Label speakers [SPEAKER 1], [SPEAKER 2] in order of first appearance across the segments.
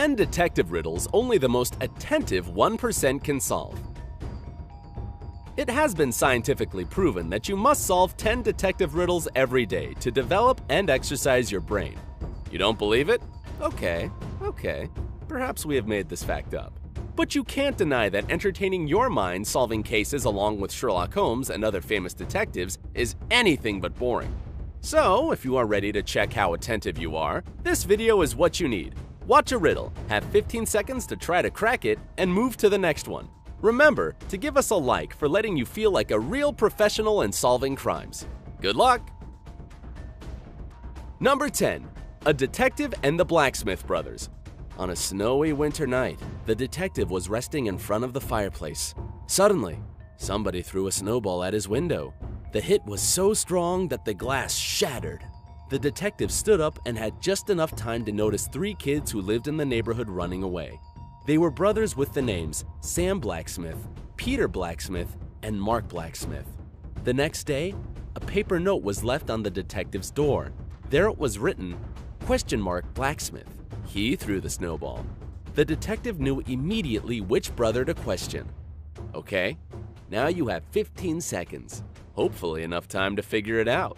[SPEAKER 1] 10 detective riddles only the most attentive 1% can solve. It has been scientifically proven that you must solve 10 detective riddles every day to develop and exercise your brain. You don't believe it? Okay. Perhaps we have made this fact up. But you can't deny that entertaining your mind solving cases along with Sherlock Holmes and other famous detectives is anything but boring. So, if you are ready to check how attentive you are, this video is what you need. Watch a riddle, have 15 seconds to try to crack it, and move to the next one. Remember to give us a like for letting you feel like a real professional in solving crimes. Good luck! Number 10. A Detective and the Blacksmith Brothers. On a snowy winter night, the detective was resting in front of the fireplace. Suddenly, somebody threw a snowball at his window. The hit was so strong that the glass shattered. The detective stood up and had just enough time to notice 3 kids who lived in the neighborhood running away. They were brothers with the names Sam Blacksmith, Peter Blacksmith, and Mark Blacksmith. The next day, a paper note was left on the detective's door. There it was written, "Blacksmith." He threw the snowball. The detective knew immediately which brother to question. Okay, now you have 15 seconds. Hopefully enough time to figure it out.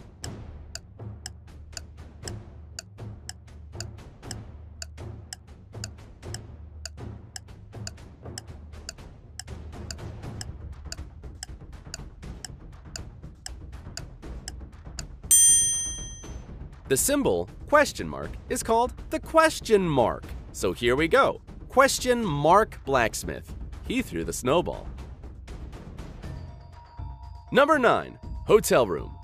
[SPEAKER 1] The symbol, ? is called the question mark. So here we go. Blacksmith. He threw the snowball. Number 9. Hotel room.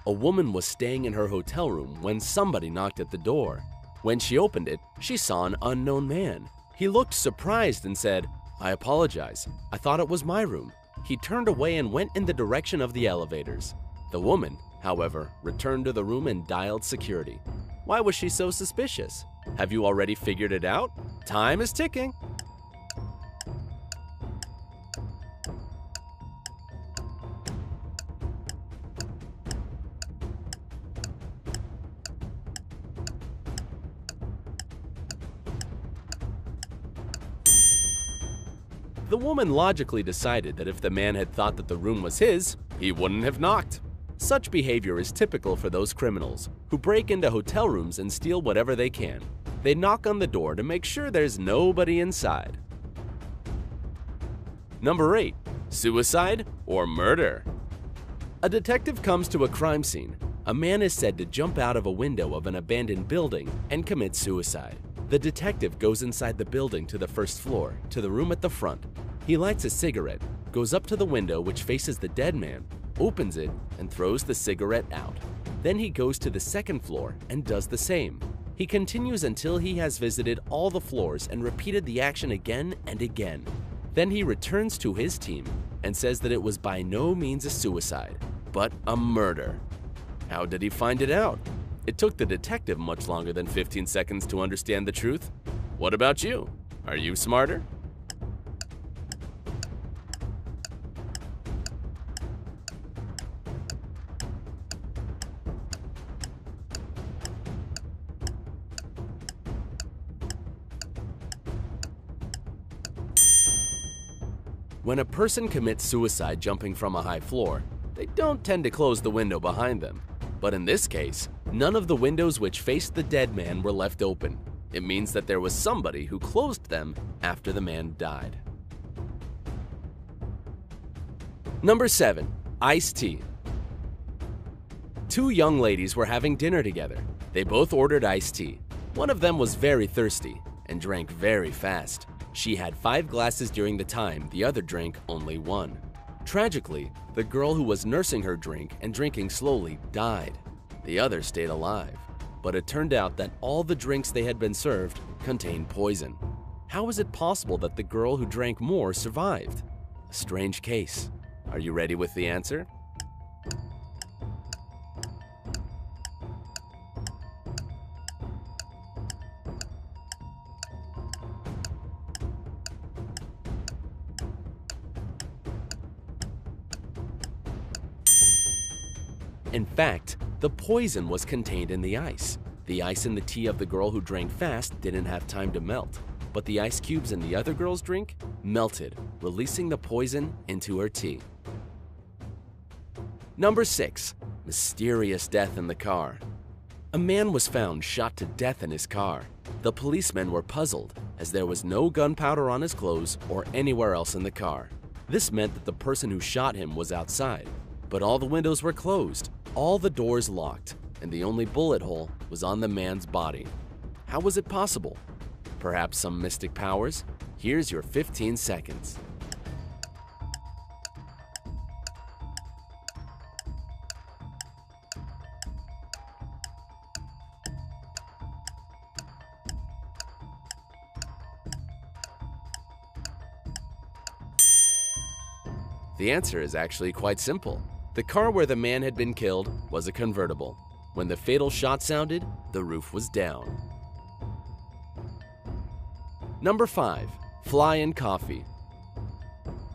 [SPEAKER 1] A woman was staying in her hotel room when somebody knocked at the door. When she opened it, she saw an unknown man. He looked surprised and said, "I apologize. I thought it was my room." He turned away and went in the direction of the elevators. The woman, however, returned to the room and dialed security. Why was she so suspicious? Have you already figured it out? Time is ticking. The woman logically decided that if the man had thought that the room was his, he wouldn't have knocked. Such behavior is typical for those criminals who break into hotel rooms and steal whatever they can. They knock on the door to make sure there's nobody inside. Number 8. Suicide or murder. A detective comes to a crime scene. A man is said to jump out of a window of an abandoned building and commit suicide. The detective goes inside the building to the first floor, to the room at the front. He lights a cigarette, goes up to the window which faces the dead man, opens it, and throws the cigarette out. Then he goes to the second floor and does the same. He continues until he has visited all the floors and repeated the action again and again. Then he returns to his team and says that it was by no means a suicide, but a murder. How did he find it out? It took the detective much longer than 15 seconds to understand the truth. What about you? Are you smarter? When a person commits suicide jumping from a high floor, they don't tend to close the window behind them. But in this case, none of the windows which faced the dead man were left open. It means that there was somebody who closed them after the man died. Number 7. Iced tea. 2 young ladies were having dinner together. They both ordered iced tea. One of them was very thirsty and drank very fast. She had 5 glasses during the time, the other drank only 1. Tragically, the girl who was nursing her drink and drinking slowly died. The other stayed alive, but it turned out that all the drinks they had been served contained poison. How is it possible that the girl who drank more survived? A strange case. Are you ready with the answer? In fact, the poison was contained in the ice. The ice in the tea of the girl who drank fast didn't have time to melt, but the ice cubes in the other girl's drink melted, releasing the poison into her tea. Number 6. Mysterious death in the car. A man was found shot to death in his car. The policemen were puzzled, as there was no gunpowder on his clothes or anywhere else in the car. This meant that the person who shot him was outside, but all the windows were closed, all the doors locked, and the only bullet hole was on the man's body. How was it possible? Perhaps some mystic powers? Here's your 15 seconds. The answer is actually quite simple. The car where the man had been killed was a convertible. When the fatal shot sounded, the roof was down. Number 5. Fly in coffee.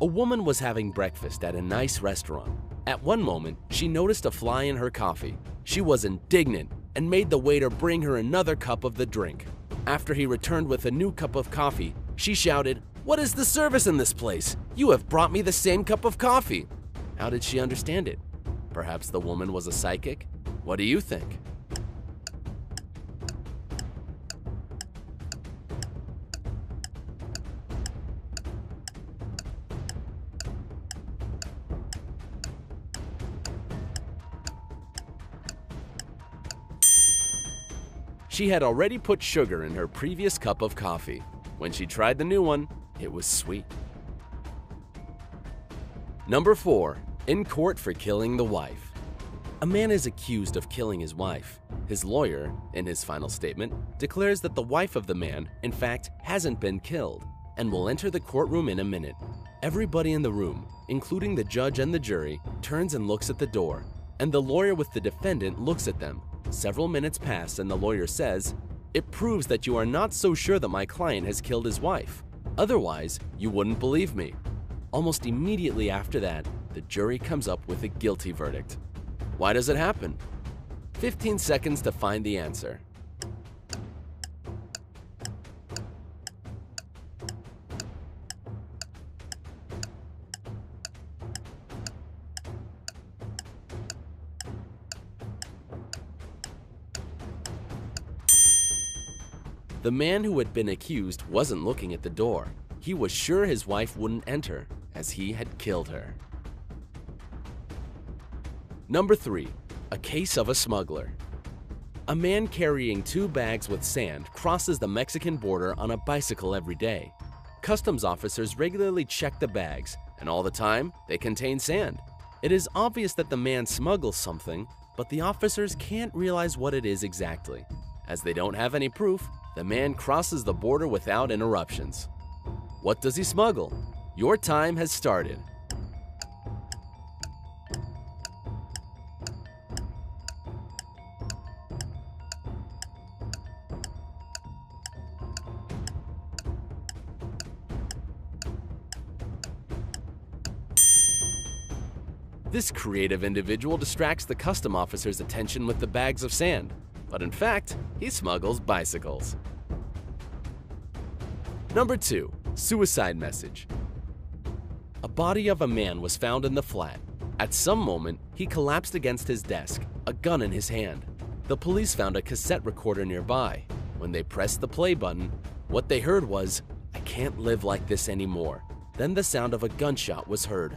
[SPEAKER 1] A woman was having breakfast at a nice restaurant. At one moment, she noticed a fly in her coffee. She was indignant and made the waiter bring her another cup of the drink. After he returned with a new cup of coffee, she shouted, "What is the service in this place? You have brought me the same cup of coffee." How did she understand it? Perhaps the woman was a psychic? What do you think? She had already put sugar in her previous cup of coffee. When she tried the new one, it was sweet. Number 4. In court for killing the wife. A man is accused of killing his wife. His lawyer, in his final statement, declares that the wife of the man, in fact, hasn't been killed, and will enter the courtroom in a minute. Everybody in the room, including the judge and the jury, turns and looks at the door, and the lawyer with the defendant looks at them. Several minutes pass and the lawyer says, "It proves that you are not so sure that my client has killed his wife. Otherwise, you wouldn't believe me." Almost immediately after that, the jury comes up with a guilty verdict. Why does it happen? 15 seconds to find the answer. The man who had been accused wasn't looking at the door. He was sure his wife wouldn't enter, as he had killed her. Number 3. A case of a smuggler. A man carrying 2 bags with sand crosses the Mexican border on a bicycle every day. Customs officers regularly check the bags, and all the time, they contain sand. It is obvious that the man smuggles something, but the officers can't realize what it is exactly. As they don't have any proof, the man crosses the border without interruptions. What does he smuggle? Your time has started. This creative individual distracts the custom officer's attention with the bags of sand, but in fact, he smuggles bicycles. Number 2. Suicide message. A body of a man was found in the flat. At some moment, he collapsed against his desk, a gun in his hand. The police found a cassette recorder nearby. When they pressed the play button, what they heard was, "I can't live like this anymore." Then the sound of a gunshot was heard.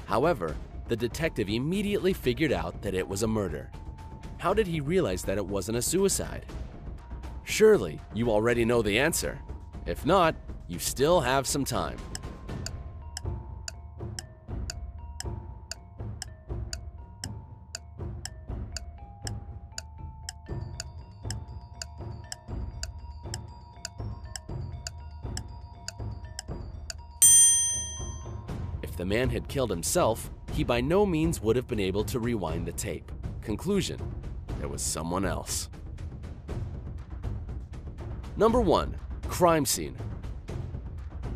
[SPEAKER 1] However, the detective immediately figured out that it was a murder. How did he realize that it wasn't a suicide? Surely, you already know the answer. If not, you still have some time. If the man had killed himself, he by no means would have been able to rewind the tape. Conclusion: there was someone else. Number 1. Crime scene.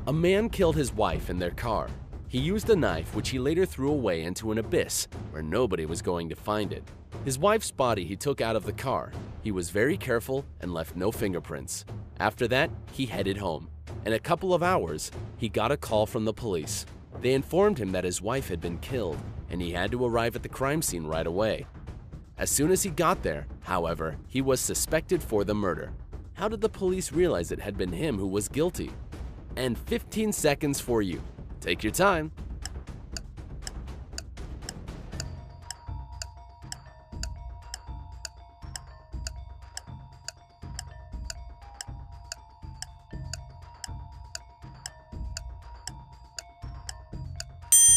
[SPEAKER 1] A man killed his wife in their car. He used a knife which he later threw away into an abyss where nobody was going to find it. His wife's body he took out of the car. He was very careful and left no fingerprints. After that, he headed home. In a couple of hours, he got a call from the police. They informed him that his wife had been killed, and he had to arrive at the crime scene right away. As soon as he got there, however, he was suspected for the murder. How did the police realize it had been him who was guilty? And 15 seconds for you. Take your time.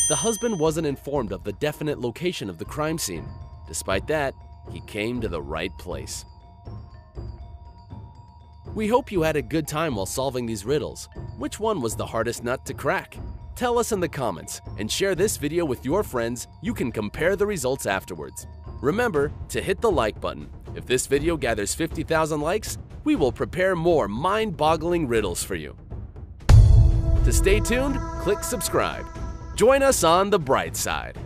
[SPEAKER 1] The husband wasn't informed of the definite location of the crime scene. Despite that, he came to the right place. We hope you had a good time while solving these riddles. Which one was the hardest nut to crack? Tell us in the comments and share this video with your friends. You can compare the results afterwards. Remember to hit the like button. If this video gathers 50,000 likes, we will prepare more mind-boggling riddles for you. To stay tuned, click subscribe. Join us on the bright side.